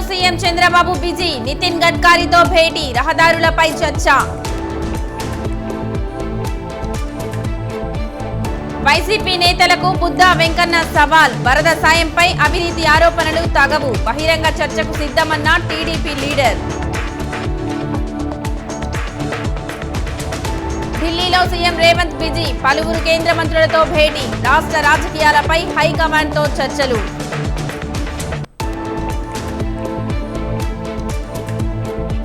CM Chandrababu busy, Nitin గడ్కరీతో భేటీ, రహదారులపై చర్చ. YCP నేతలకు బుద్ధా వెంకన్న సవాల్, వరద సాయంపై అవినీతి ఆరోపణలు తగవు, బహిరంగ చర్చకు సిద్ధమన్న టీడీపీ లీడర్. ఢిల్లీలో సీఎం రేవంత్ బిజీ, పలువురు కేంద్ర మంత్రులతో భేటీ, రాష్ట్ర రాజకీయాలపై హైకమాండ్తో చర్చలు.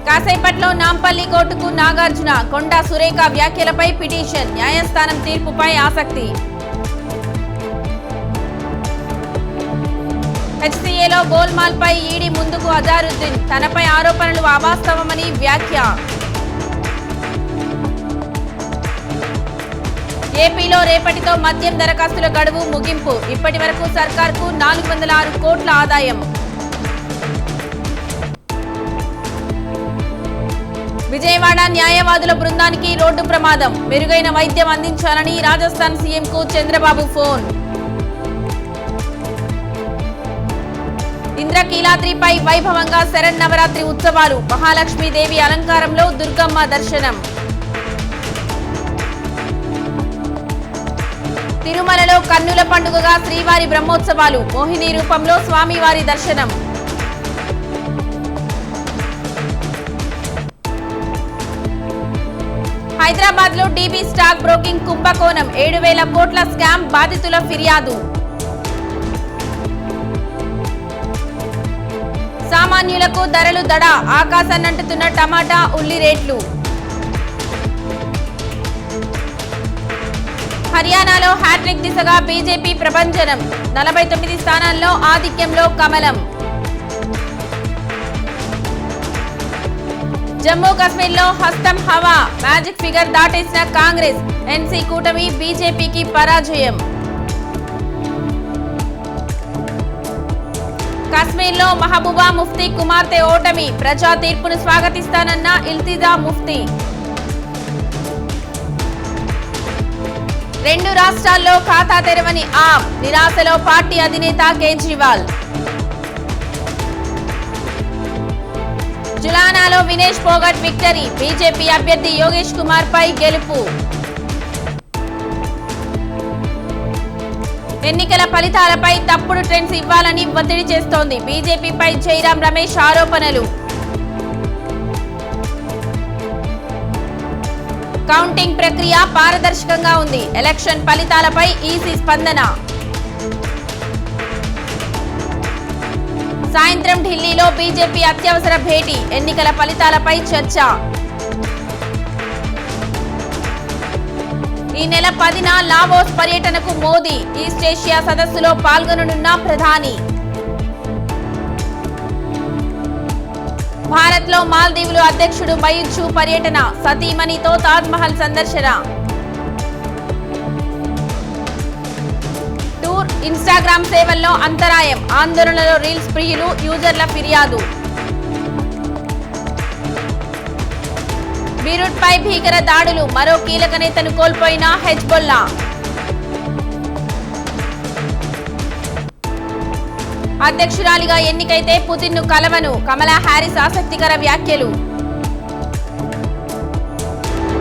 కాసేపట్లో నాంపల్లి కోర్టుకు నాగార్జున, కొండా సురేఖ వ్యాఖ్యలపై పిటిషన్, న్యాయస్థానం తీర్పుపై ఆసక్తి. హెచ్సీఏలో గోల్మాల్పై ఈడీ ముందుకు అజారుద్దీన్, తనపై ఆరోపణలు అవాస్తవమని వ్యాఖ్య. ఏపీలో రేపటితో మద్యం దరఖాస్తుల గడువు ముగింపు, ఇప్పటి వరకు సర్కార్కు 406 కోట్ల ఆదాయం. విజయవాడ న్యాయవాదుల బృందానికి రోడ్డు ప్రమాదం, మెరుగైన వైద్యం అందించాలని రాజస్థాన్ సీఎంకు చంద్రబాబు ఫోన్. ఇంద్రకీలాద్రిపై వైభవంగా శరన్నవరాత్రి ఉత్సవాలు, మహాలక్ష్మీదేవి అలంకారంలో దుర్గమ్మ దర్శనం. తిరుమలలో కన్నుల పండుగగా శ్రీవారి బ్రహ్మోత్సవాలు, మోహిని రూపంలో స్వామివారి దర్శనం. హైదరాబాద్ లో డీబీ స్టాక్ బ్రోకింగ్ కుంభకోణం, 7,000 కోట్ల స్కామ్, బాధితుల ఫిర్యాదు. సామాన్యులకు ధరలు దడ, ఆకాశాన్నంటుతున్న టమాటా ఉల్లి రేట్లు. హర్యానాలో హ్యాట్రిక్ దిశగా బీజేపీ ప్రభంజనం, 49 స్థానాల్లో ఆధిక్యంలో కమలం. జమ్మూ కశ్మీర్లో హస్తం హవా, మ్యాజిక్ ఫిగర్ దాటేసిన కాంగ్రెస్, ఎన్సీ కూటమి బీజేపీకి పరాజయం. కశ్మీర్లో మహబూబా ముఫ్తీ కుమార్తె ఓటమి, ప్రజా తీర్పును స్వాగతిస్తానన్న ఇల్తిజా ముఫ్తీ. 2 రాష్ట్రాల్లో ఖాతా తెరవని ఆప్, నిరాశలో పార్టీ అధినేత కేజ్రీవాల్. జులానాలో వినేష్ పోగట్ విక్టరీ, బీజేపీ అభ్యర్థి యోగేష్ కుమార్ పై గెలుపు. ఎన్నికల ఫలితాలపై తప్పుడు ట్రెండ్స్ ఇవ్వాలని ఒత్తిడి చేస్తోంది బీజేపీపై జైరాం రమేష్ ఆరోపణలు. కౌంటింగ్ ప్రక్రియ పారదర్శకంగా ఉంది, ఎలక్షన్ ఫలితాలపై ఈసీ స్పందన. సాయంత్రం ఢిల్లీలో బీజేపీ అత్యవసర భేటీ, ఎన్నికల ఫలితాలపై చర్చ. ఈ నెల 10న లావోస్ పర్యటనకు మోదీ, ఈస్ట్ ఏషియా సదస్సులో పాల్గొననున్న ప్రధాని. భారత్లో మాల్దీవులు అధ్యక్షుడు మయూర్ పర్యటన, సతీమణితో తాజ్ మహల్ సందర్శన. టూర్ ఇన్స్టాగ్రామ్ సేవల్లో అంతరాయం, ఆందోళనలో రీల్స్ ప్రియులు, యూజర్ల ఫిర్యాదు. బీరూట్ పై భీకర దాడులు, మరో కీలక నేతను కోల్పోయిన హెజ్బొల్లా. అధ్యక్షురాలిగా ఎన్నికైతే పుతిన్ను కలవను, కమలా హ్యారిస్ ఆసక్తికర వ్యాఖ్యలు.